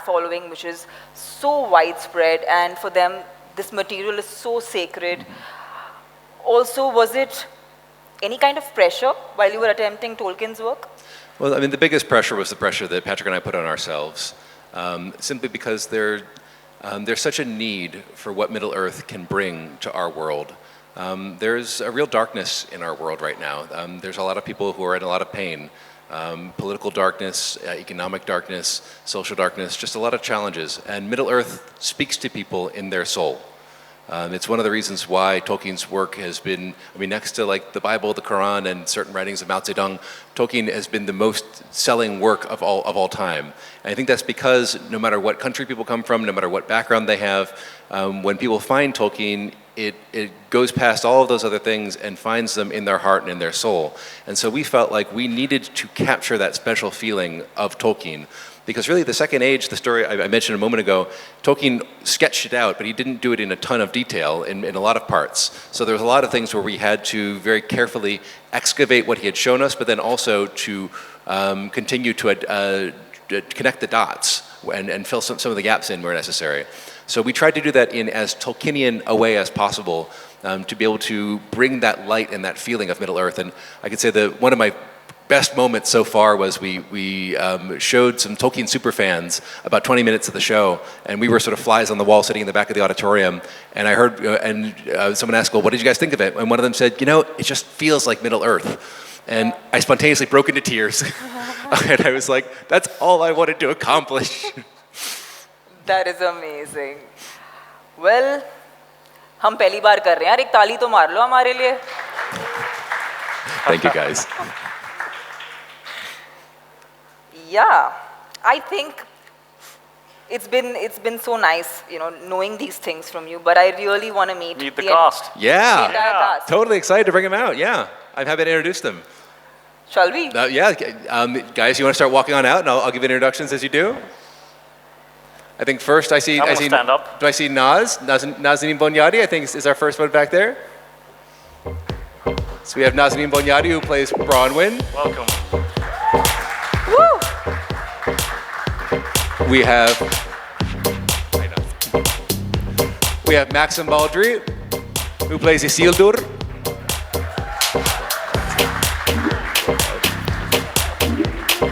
following which is so widespread, and for them this material is so sacred. Also, was it any kind of pressure while you were attempting Tolkien's work? Well, I mean, the biggest pressure was the pressure that Patrick and I put on ourselves, simply because there's such a need for what Middle-earth can bring to our world. There's a real darkness in our world right now. There's a lot of people who are in a lot of pain. Political darkness, economic darkness, social darkness, just a lot of challenges. And Middle-earth speaks to people in their soul. It's one of the reasons why Tolkien's work has been, I mean, next to like the Bible, the Quran, and certain writings of Mao Zedong, Tolkien has been the most selling work of all time. And I think that's because no matter what country people come from, no matter what background they have, when people find Tolkien, it goes past all of those other things and finds them in their heart and in their soul. And so we felt like we needed to capture that special feeling of Tolkien. Because really the Second Age, the story I mentioned a moment ago, Tolkien sketched it out, but he didn't do it in a ton of detail in a lot of parts. So there was a lot of things where we had to very carefully excavate what he had shown us, but then also to continue to connect the dots and fill some of the gaps in where necessary. So we tried to do that in as Tolkienian a way as possible, to be able to bring that light and that feeling of Middle-earth. And I could say that one of my best moments so far was we showed some Tolkien superfans about 20 minutes of the show, and we were sort of flies on the wall sitting in the back of the auditorium, and I heard someone asked, well, what did you guys think of it? And one of them said, you know, it just feels like Middle-earth. And I spontaneously broke into tears. And I was like, that's all I wanted to accomplish. That is amazing. Well, हम पहली बार कर रहे हैं यार, एक ताली तो मार लो हमारे लिए. Thank you guys. Yeah, I think it's been so nice, you know, knowing these things from you. But I really want to meet the cast. Yeah, the entire cast. Totally excited to bring them out. Yeah, I'm happy to introduce them. Shall we? Yeah, guys, you want to start walking on out, and I'll give introductions as you do. I think first I see. Stand up. Do I see Nazanin Bonyadi? I think is our first one back there. So we have Nazanin Bonyadi, who plays Bronwyn. Welcome. Woo! We have Maxim Baldry, who plays Isildur.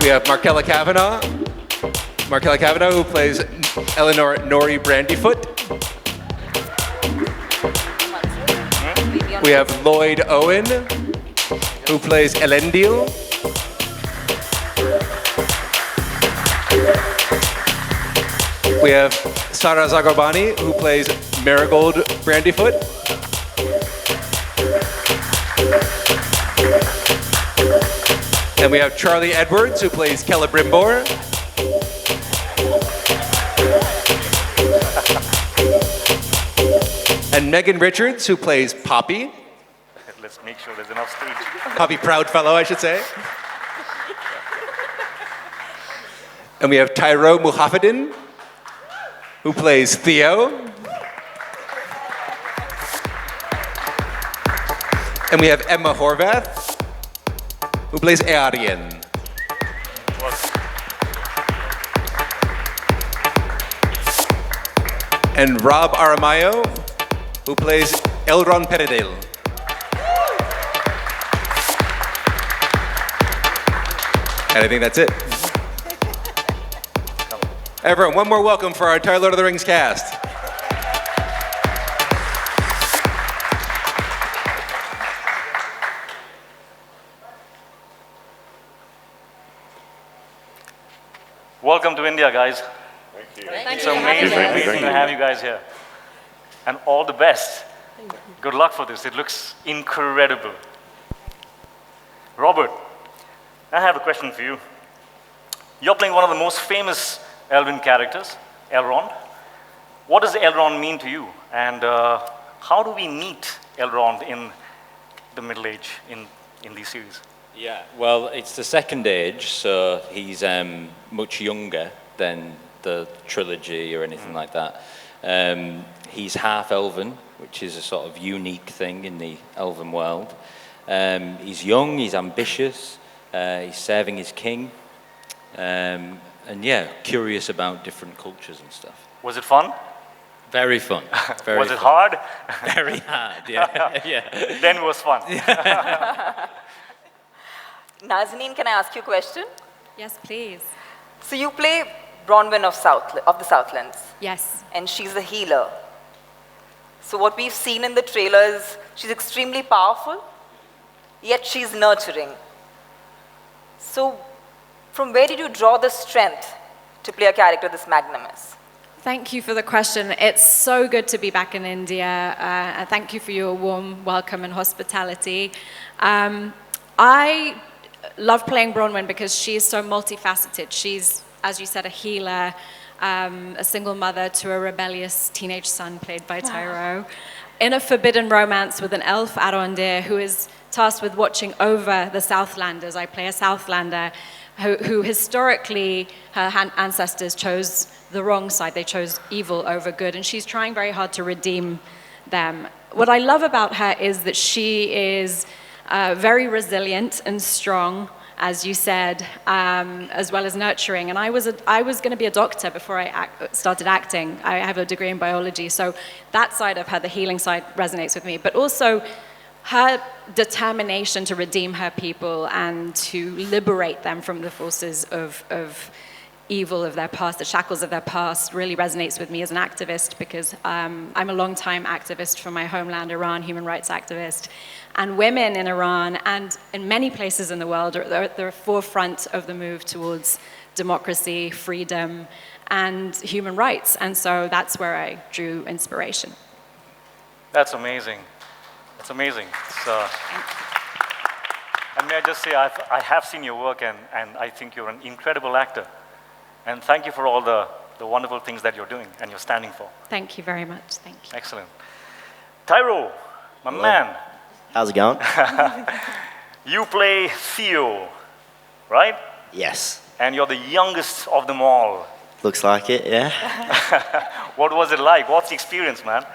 We have Markella Kavanagh, who plays Eleanor Nori Brandyfoot. We have Lloyd Owen, who plays Elendil. We have Sara Zagarbani, who plays Marigold Brandyfoot. And we have Charlie Edwards, who plays Celebrimbor. And Megan Richards, who plays Poppy. Let's make sure there's enough stage. Poppy Proudfellow, I should say. And we have Tyro Muhaffedin, who plays Theo. And we have Emma Horvath, who plays Earien. And Rob Aramayo, who plays Elrond Peredale. And I think that's it. Everyone, one more welcome for our entire Lord of the Rings cast. Welcome to India, guys. Thank you. It's amazing to have you guys here. And all the best. Good luck for this. It looks incredible. Robert, I have a question for you. You're playing one of the most famous Elven characters, Elrond. What does Elrond mean to you? And how do we meet Elrond in the Middle Age in these series? Yeah, well, it's the Second Age, so he's much younger than the trilogy or anything like that. He's half Elven, which is a sort of unique thing in the Elven world. He's young, he's ambitious, he's serving his king. And and yeah, curious about different cultures and stuff. Was it fun? Very fun. Very Was it fun. hard? Very hard, yeah. Yeah. Then it was fun. Nazanin, can I ask you a question? Yes, please. So you play Bronwyn of the Southlands, Yes. and she's a healer. So what we've seen in the trailers, she's extremely powerful, yet she's nurturing. So from where did you draw the strength to play a character this magnanimous? Thank you for the question. It's so good to be back in India. And thank you for your warm welcome and hospitality. I love playing Bronwyn because she is so multifaceted. She's, as you said, a healer, a single mother to a rebellious teenage son played by Tyro, in a forbidden romance with an elf Arondir who is tasked with watching over the Southlanders. I play a Southlander who historically, her ancestors chose the wrong side. They chose evil over good, and she's trying very hard to redeem them. What I love about her is that she is very resilient and strong, as you said, as well as nurturing. And I was going to be a doctor before I started acting. I have a degree in biology, so that side of her, the healing side, resonates with me. But also her determination to redeem her people and to liberate them from the forces of evil of their past, the shackles of their past, really resonates with me as an activist, because I'm a long-time activist for my homeland, Iran, human rights activist. And women in Iran and in many places in the world are at the forefront of the move towards democracy, freedom, and human rights. And so that's where I drew inspiration. That's amazing. That's amazing. And may I just say, I have seen your work, and I think you're an incredible actor. And thank you for all the wonderful things that you're doing and you're standing for. Thank you very much. Thank you. Excellent. Tyro, my man. How's it going? You play Theo, right? Yes. And you're the youngest of them all. Looks like it, yeah. What was it like? What's the experience, man?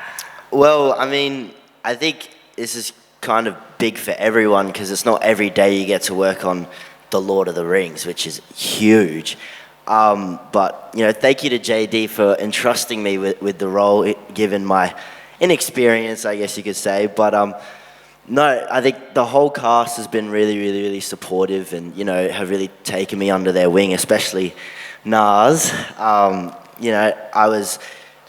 Well, I mean, I think this is kind of big for everyone because it's not every day you get to work on The Lord of the Rings, which is huge. But, you know, thank you to JD for entrusting me with the role, given my inexperience, I guess you could say. But, no, I think the whole cast has been really, really, really supportive and, you know, have really taken me under their wing, especially Naz. You know, I was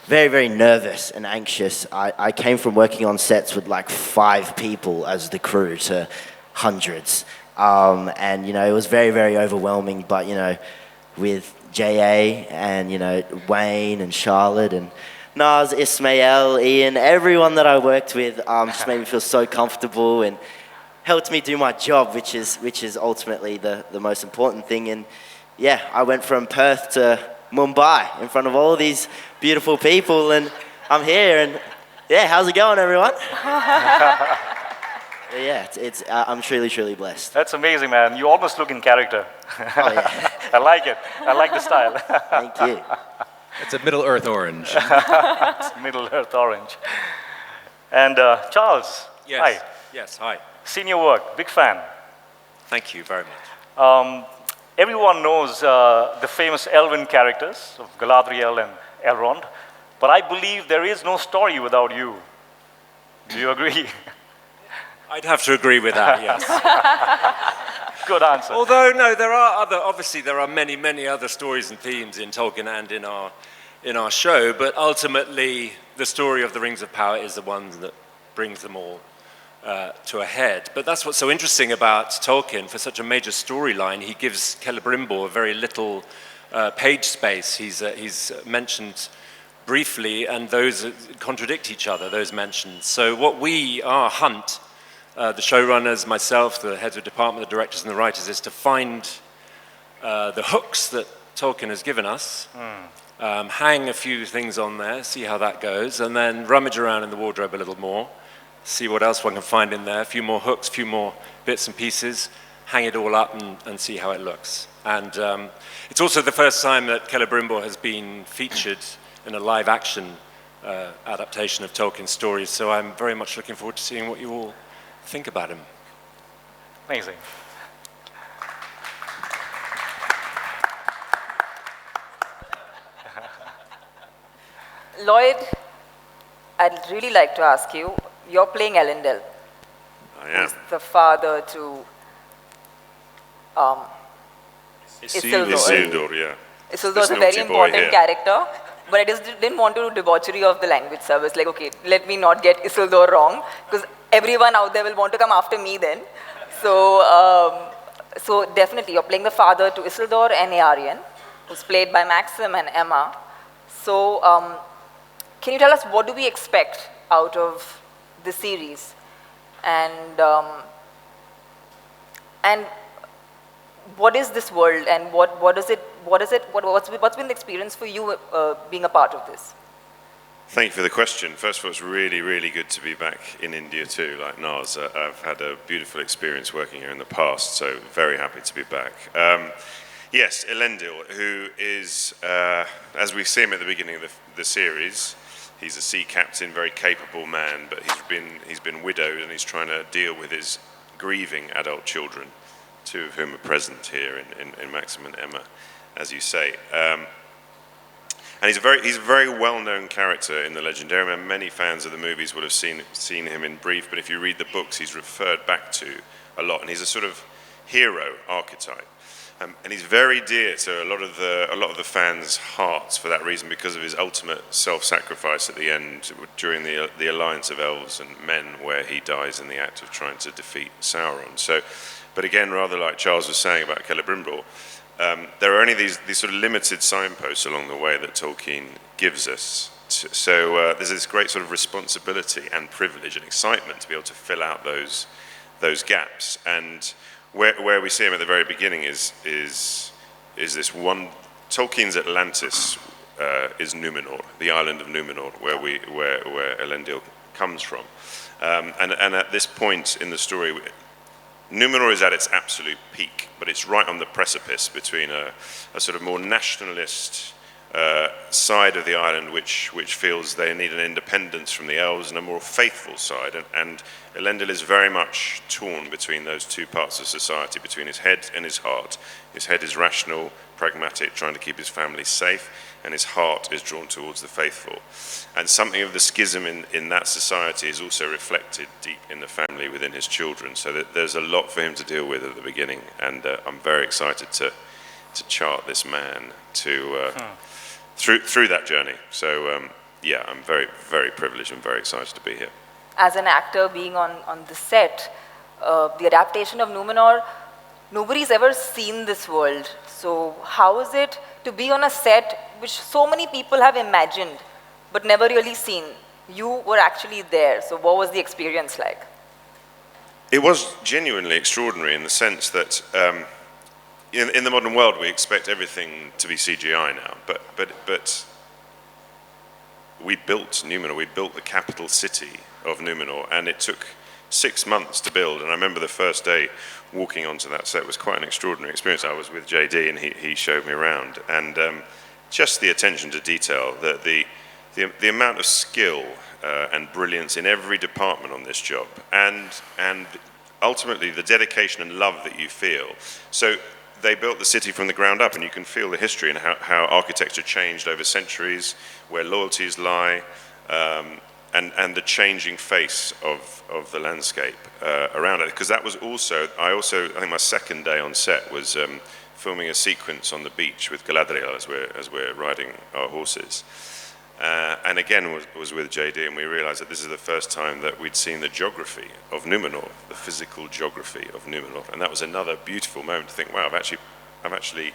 very, very nervous and anxious. I came from working on sets with like 5 people as the crew to hundreds. And, you know, it was very, very overwhelming. But, you know, with J.A. and, you know, Wayne and Charlotte and Naz, Ismail, Ian, everyone that I worked with just made me feel so comfortable and helped me do my job, which is ultimately the most important thing. And yeah, I went from Perth to Mumbai in front of all these beautiful people, and I'm here. And yeah, how's it going, everyone? Yeah, I'm truly, truly blessed. That's amazing, man. You almost look in character. Oh, yeah. I like it. I like the style. Thank you. It's a Middle Earth orange. It's Middle Earth orange. And Charles, Yes. hi. Yes, hi. Seen your work, big fan. Thank you very much. Everyone knows the famous Elven characters of Galadriel and Elrond, but I believe there is no story without you. Do you agree? I'd have to agree with that, yes. Good answer. Although, no, obviously there are many, many other stories and themes in Tolkien and in our show, but ultimately the story of the Rings of Power is the one that brings them all to a head. But that's what's so interesting about Tolkien. For such a major storyline, he gives Celebrimbor very little page space. He's mentioned briefly, and those contradict each other, those mentions. So what our hunt, the showrunners, myself, the heads of department, the directors and the writers, is to find the hooks that Tolkien has given us, hang a few things on there, see how that goes, and then rummage around in the wardrobe a little more, see what else one can find in there, a few more hooks, a few more bits and pieces, hang it all up and see how it looks. And it's also the first time that Celebrimbor has been featured in a live action adaptation of Tolkien's stories, so I'm very much looking forward to seeing what you all think about him. Amazing. Lloyd, I'd really like to ask you, you're playing Elendil, I am. who's the father to Isildur. Isildur, yeah. Isildur This is a very naughty boy important here. character, but I just didn't want to do debauchery of the language, so I was like, okay, let me not get Isildur wrong, because everyone out there will want to come after me then. So definitely, you're playing the father to Isildur and Eärien, who's played by Maxim and Emma. So can you tell us what do we expect out of the series? And what is this world, and what's been the experience for you being a part of this? Thank you for the question. First of all, it's really, really good to be back in India too, like Naz. I've had a beautiful experience working here in the past, so very happy to be back. Yes, Elendil, who is, as we see him at the beginning of the series, he's a sea captain, very capable man, but he's been widowed and he's trying to deal with his grieving adult children, two of whom are present here in Maxim and Emma, as you say. And he's a very well-known character in the Legendarium. Many fans of the movies will have seen him in brief, but if you read the books, he's referred back to a lot, and he's a sort of hero archetype. And he's very dear to a lot of the fans' hearts for that reason, because of his ultimate self-sacrifice at the end during the alliance of elves and men, where he dies in the act of trying to defeat Sauron. So, but again, rather like Charles was saying about Celebrimbor, there are only these sort of limited signposts along the way that Tolkien gives us. So there's this great sort of responsibility and privilege and excitement to be able to fill out those gaps. And where we see him at the very beginning is this one. Tolkien's Atlantis is Numenor, the island of Numenor, where Elendil comes from. And at this point in the story, Numenor is at its absolute peak, but it's right on the precipice between a sort of more nationalist side of the island, which feels they need an independence from the elves, and a more faithful side. And Elendil is very much torn between those two parts of society, between his head and his heart. His head is rational, pragmatic, trying to keep his family safe, and his heart is drawn towards the faithful. And something of the schism in that society is also reflected deep in the family within his children, so that there's a lot for him to deal with at the beginning, and I'm very excited to chart this man through that journey. So yeah, I'm very, very privileged and very excited to be here. As an actor being on the set, the adaptation of Numenor, nobody's ever seen this world. So how is it to be on a set which so many people have imagined but never really seen? You were actually there, so what was the experience like? It was genuinely extraordinary in the sense that in the modern world we expect everything to be CGI now, but we built Numenor, we built the capital city of Numenor, and it took 6 months to build. And I remember the first day walking onto that set was quite an extraordinary experience. I was with JD and he showed me around, and just the attention to detail, the amount of skill and brilliance in every department on this job, and ultimately the dedication and love that you feel. So they built the city from the ground up, and you can feel the history and how architecture changed over centuries, where loyalties lie, and the changing face of the landscape around it. Because that was I think my second day on set was filming a sequence on the beach with Galadriel as we're riding our horses. And again was with JD, and we realized that this is the first time that we'd seen the geography of Numenor, the physical geography of Numenor. And that was another beautiful moment to think, wow, I'm actually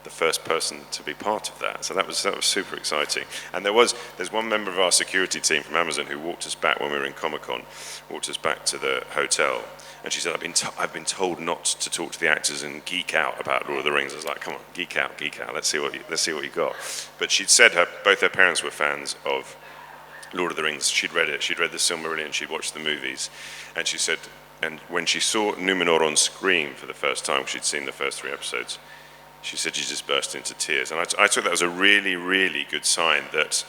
the first person to be part of that. So that was super exciting. And there's one member of our security team from Amazon who walked us back when we were in Comic-Con, walked us back to the hotel. And she said, I've been told not to talk to the actors and geek out about Lord of the Rings. I was like, come on, geek out. Let's see what you got. But she'd said both her parents were fans of Lord of the Rings. She'd read it. She'd read the Silmarillion. She'd watched the movies. And she said, and when she saw Numenor on screen for the first time, she'd seen the first 3 episodes, she said she just burst into tears. And I took that as a really, really good sign that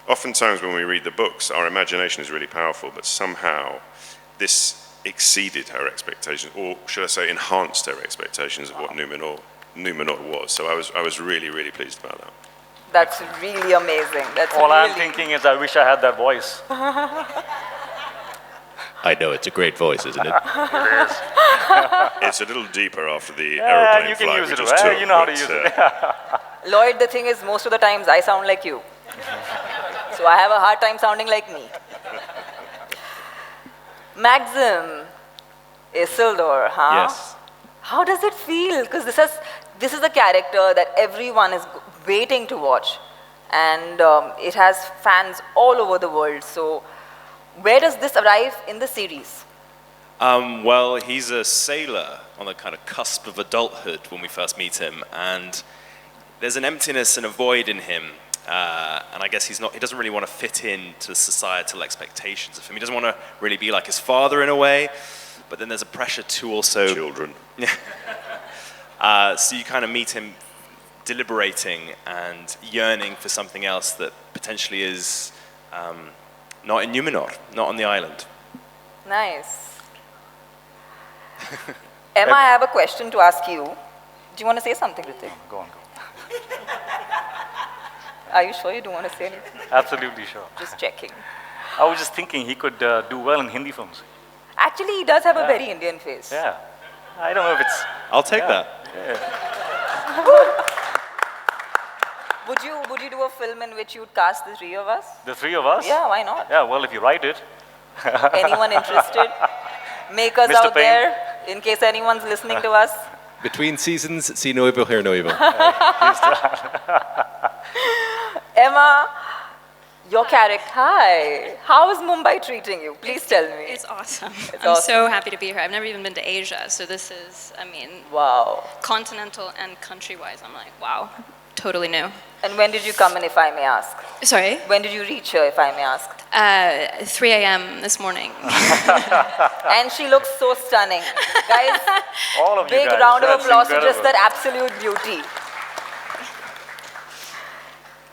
oftentimes when we read the books, our imagination is really powerful, but somehow this exceeded her expectations, or should I say enhanced her expectations of what Numenor was. So I was really, really pleased about that. That's really amazing. That's All I'm really... thinking is I wish I had that voice. I know, it's a great voice, isn't it? It's a little deeper after the Yeah, aeroplane you can flight use we it, just right? took. You know how to but, use it. Lloyd, the thing is, most of the times I sound like you. So I have a hard time sounding like me. Maxim, Isildur, huh? Yes. How does it feel? Because this is a character that everyone is waiting to watch. And it has fans all over the world. So where does this arrive in the series? Well, he's a sailor on the kind of cusp of adulthood when we first meet him, and there's an emptiness and a void in him, and I guess he doesn't really want to fit into societal expectations of him. He doesn't want to really be like his father in a way, but then there's a pressure to also... Children. So you kind of meet him deliberating and yearning for something else that potentially is not in Numenor, not on the island. Nice. Emma, I have a question to ask you. Do you want to say something, Hrithik? Go on. Are you sure you don't want to say anything? Absolutely sure. Just checking. I was just thinking he could do well in Hindi films. Actually, he does have a very Indian face. Yeah. I don't know if it's... I'll take that. Would you do a film in which you'd cast the three of us? The three of us? Yeah, why not? Yeah, well, if you write it. Anyone interested? Makers Mr. out Payne. there, in case anyone's listening to us. Between seasons, see no evil, hear no evil. Emma, your character. Hi. How is Mumbai treating you? Please tell me. It's awesome. It's I'm awesome. so happy to be here. I've never even been to Asia, so this is, I mean, Wow. continental and country-wise, I'm like, wow, totally new. And when did you come in, if I may ask? Sorry? When did you reach here, if I may ask? 3 a.m. this morning. And she looks so stunning. Guys, All of you big guys. round of That's applause to just incredible. that absolute beauty.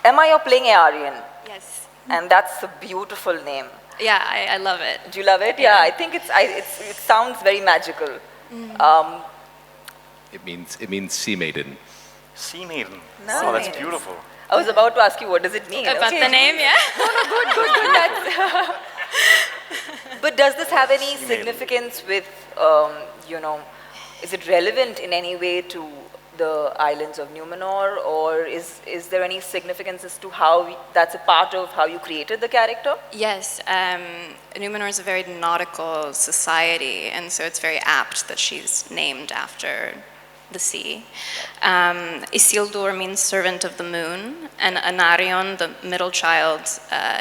Emma, you're playing Aryan, Yes. and that's a beautiful name. Yeah, I love it. Do you love it? Yeah, I think it sounds very magical. It means sea maiden. Sea Maiden. Nice. Oh, that's beautiful. I was about to ask you, what does it mean? About Okay. the name, yeah? Good. But does this have any significance with, is it relevant in any way to the islands of Numenor, or is there any significance as to how that's a part of how you created the character? Yes, Numenor is a very nautical society, and so it's very apt that she's named after the sea. Isildur means servant of the moon, and Anarion, the middle child,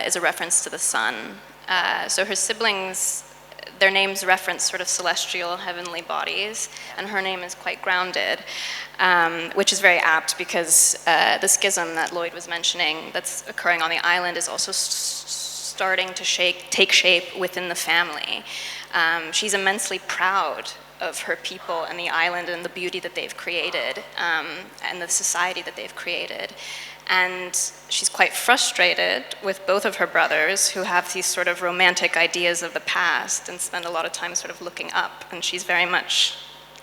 is a reference to the sun. So her siblings, their names reference sort of celestial, heavenly bodies, and her name is quite grounded, which is very apt because the schism that Lloyd was mentioning that's occurring on the island is also starting to take shape within the family. She's immensely proud of her people and the island and the beauty that they've created and the society that they've created. And she's quite frustrated with both of her brothers who have these sort of romantic ideas of the past and spend a lot of time sort of looking up, and she's very much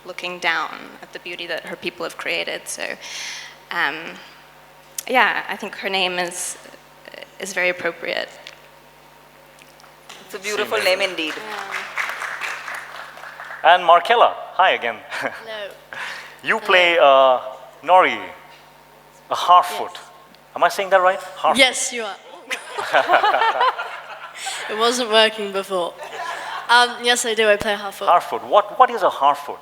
looking down at the beauty that her people have created. So yeah, I think her name is very appropriate. It's a beautiful name indeed. And Markella, hi again. Hello. You play Nori, a Harfoot. Am I saying that right? Harfoot. Yes, you are. It wasn't working before. Yes, I do. I play Harfoot. Harfoot. What is a Harfoot?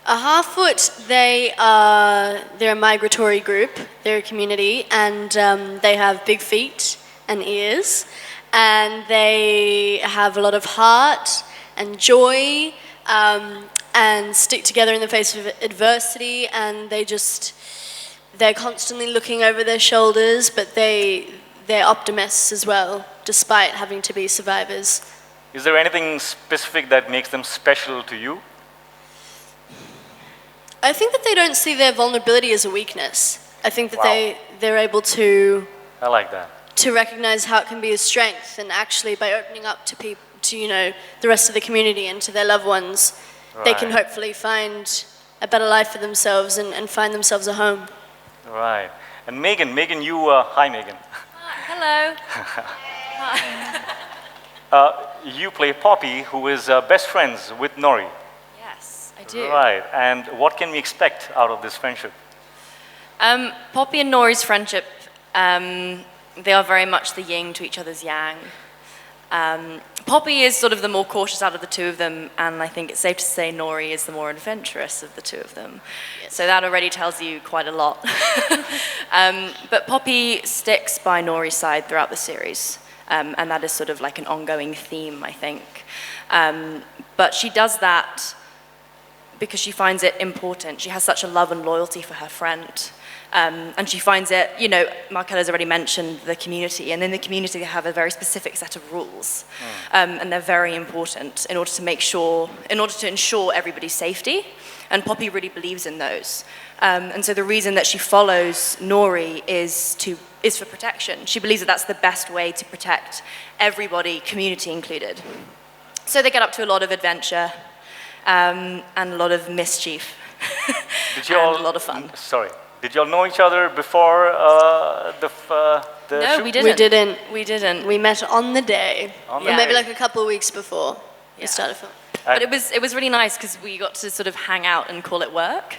A Harfoot, they're a migratory group. They're a community, and they have big feet and ears, and they have a lot of heart and joy, and stick together in the face of adversity, and they're constantly looking over their shoulders, but they're optimists as well, despite having to be survivors. Is there anything specific that makes them special to you? I think that they don't see their vulnerability as a weakness. I think that Wow. they're able to I like that. recognize how it can be a strength, and actually by opening up to people, to the rest of the community and to their loved ones, they can hopefully find a better life for themselves and find themselves a home. Right. And Megan, hi Megan. Hello. You play Poppy, who is best friends with Nori. Yes, I do. Right, and what can we expect out of this friendship? Poppy and Nori's friendship, they are very much the yin to each other's yang. Poppy is sort of the more cautious out of the two of them, and I think it's safe to say Nori is the more adventurous of the two of them. Yes. So that already tells you quite a lot. But Poppy sticks by Nori's side throughout the series, and that is sort of like an ongoing theme, I think. But she does that because she finds it important. She has such a love and loyalty for her friend. And she finds it, you know, Markella's already mentioned the community, and in the community they have a very specific set of rules. And they're very important in order to ensure everybody's safety. And Poppy really believes in those. And so the reason that she follows Nori is for protection. She believes that that's the best way to protect everybody, community included. So they get up to a lot of adventure and a lot of mischief and a lot of fun. Sorry. Did y'all know each other before the No, shoot? we didn't. We didn't. We met on the day. Yeah. Maybe like a couple of weeks before we started filming. But it was really nice because we got to sort of hang out and call it work.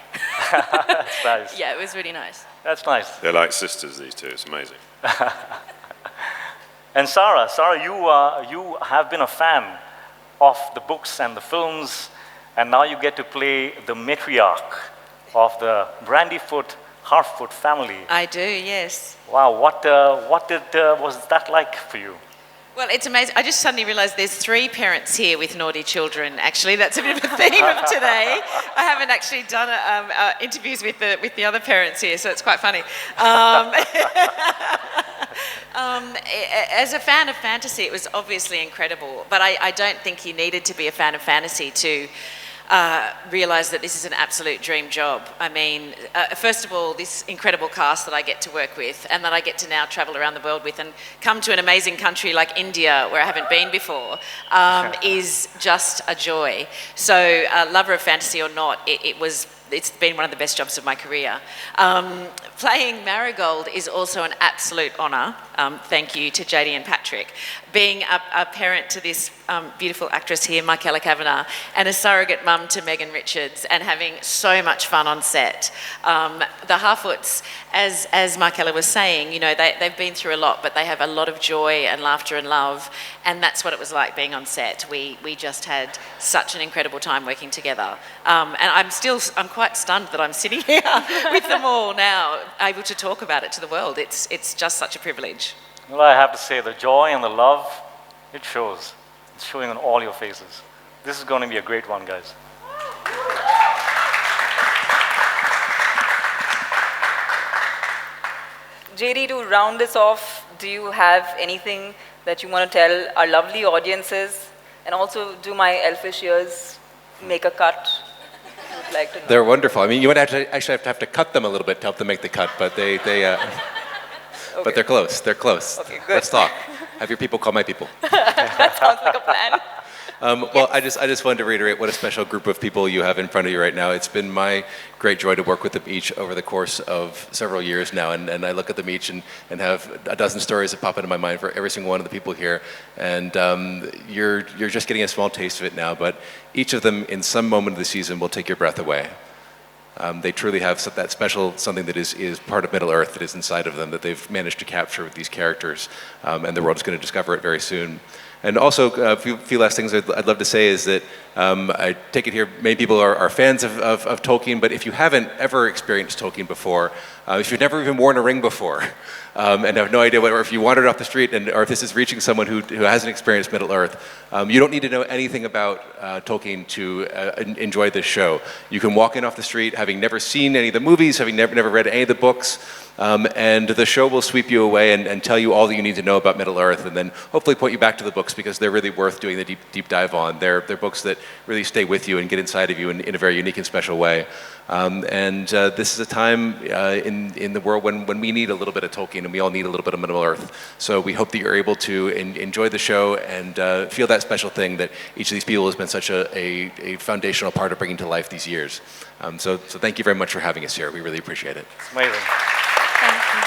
That's nice. Yeah, it was really nice. That's nice. They're like sisters, these two. It's amazing. And Sarah, you have been a fan of the books and the films, and now you get to play the matriarch of the Brandyfoot Harfoot family. I do, yes. Wow, what was that like for you? Well, it's amazing. I just suddenly realised there's 3 parents here with naughty children. Actually, that's a bit of a theme of today. I haven't actually done interviews with the other parents here, so it's quite funny. As a fan of fantasy, it was obviously incredible, but I don't think you needed to be a fan of fantasy to realise that this is an absolute dream job. I mean, first of all, this incredible cast that I get to work with and that I get to now travel around the world with and come to an amazing country like India, where I haven't been before, is just a joy. So, lover of fantasy or not, it's been one of the best jobs of my career. Playing Marigold is also an absolute honour. Thank you to JD and Patrick. Being a parent to this beautiful actress here, Markella Kavanagh, and a surrogate mum to Megan Richards, and having so much fun on set. The Harfoots, as Markella was saying, you know, they've been through a lot, but they have a lot of joy and laughter and love, and that's what it was like being on set. We just had such an incredible time working together. And I'm quite stunned that I'm sitting here with them all now, able to talk about it to the world. It's just such a privilege. Well, I have to say, the joy and the love, it shows. It's showing on all your faces. This is going to be a great one, guys. JD, to round this off, do you have anything that you want to tell our lovely audiences? And also, do my elfish ears make a cut? You'd like to know. They're wonderful. I mean, you would actually have to cut them a little bit to help them make the cut, but but they're close. They're close. Okay, good. Let's talk. Have your people call my people. That sounds like a plan. Well, I just wanted to reiterate what a special group of people you have in front of you right now. It's been my great joy to work with them each over the course of several years now, and I look at them each and have a dozen stories that pop into my mind for every single one of the people here. And you're just getting a small taste of it now, but each of them in some moment of the season will take your breath away. They truly have that special something that is part of Middle-earth that is inside of them that they've managed to capture with these characters, and the world is going to discover it very soon. And also, a few last things I'd love to say is that I take it here, many people are fans of Tolkien, but if you haven't ever experienced Tolkien before, if you've never even worn a ring before, and have no idea or if you wandered off the street, or if this is reaching someone who hasn't experienced Middle-earth, you don't need to know anything about Tolkien to enjoy this show. You can walk in off the street having never seen any of the movies, having never read any of the books, and the show will sweep you away and tell you all that you need to know about Middle-earth, and then hopefully point you back to the books because they're really worth doing the deep dive on. They're books that really stay with you and get inside of you in a very unique and special way. This is a time in the world when we need a little bit of Tolkien and we all need a little bit of Middle-earth. So we hope that you're able to enjoy the show and feel that special thing that each of these people has been such a foundational part of bringing to life these years. So thank you very much for having us here. We really appreciate it. It's amazing. Thank you.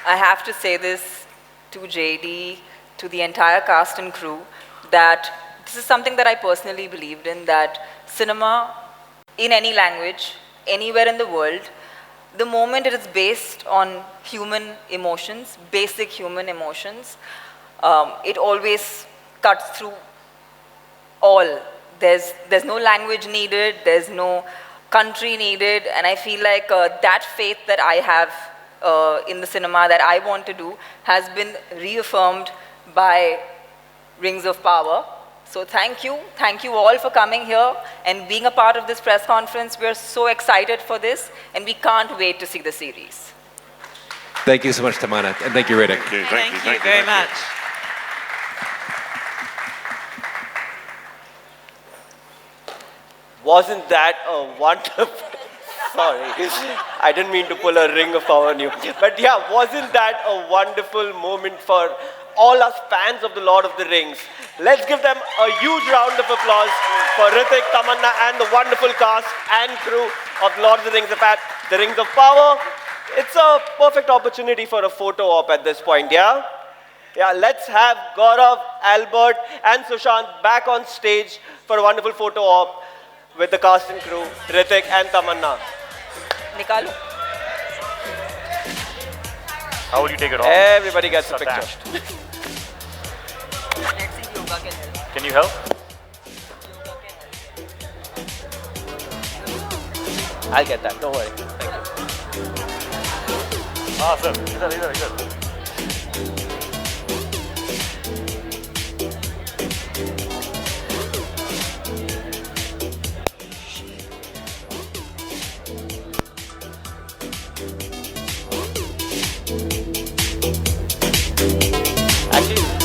I have to say this to JD, to the entire cast and crew, that this is something that I personally believed in, that cinema in any language, anywhere in the world, the moment it is based on human emotions, basic human emotions, it always cuts through all. There's no language needed, there's no country needed, and I feel like that faith that I have in the cinema that I want to do has been reaffirmed by Rings of Power. So thank you all for coming here and being a part of this press conference. We're so excited for this, and we can't wait to see the series. Thank you so much, Tamanna, and thank you, Hrithik. Thank you very much. Wasn't that a wonderful... Sorry, I didn't mean to pull a ring of power on you. But yeah, wasn't that a wonderful moment for all us fans of the Lord of the Rings? Let's give them a huge round of applause for Hrithik, Tamanna, and the wonderful cast and crew of Lord of the Rings, the Rings of Power. It's a perfect opportunity for a photo op at this point, yeah? Yeah, let's have Gaurav, Albert, and Sushant back on stage for a wonderful photo op with the cast and crew, Hrithik and Tamanna. Nikalu. How will you take it off? Everybody gets a picture. Attached. Let's see if yoga can help. Can you help? I'll get that, don't worry. Awesome. Idhar. Actually,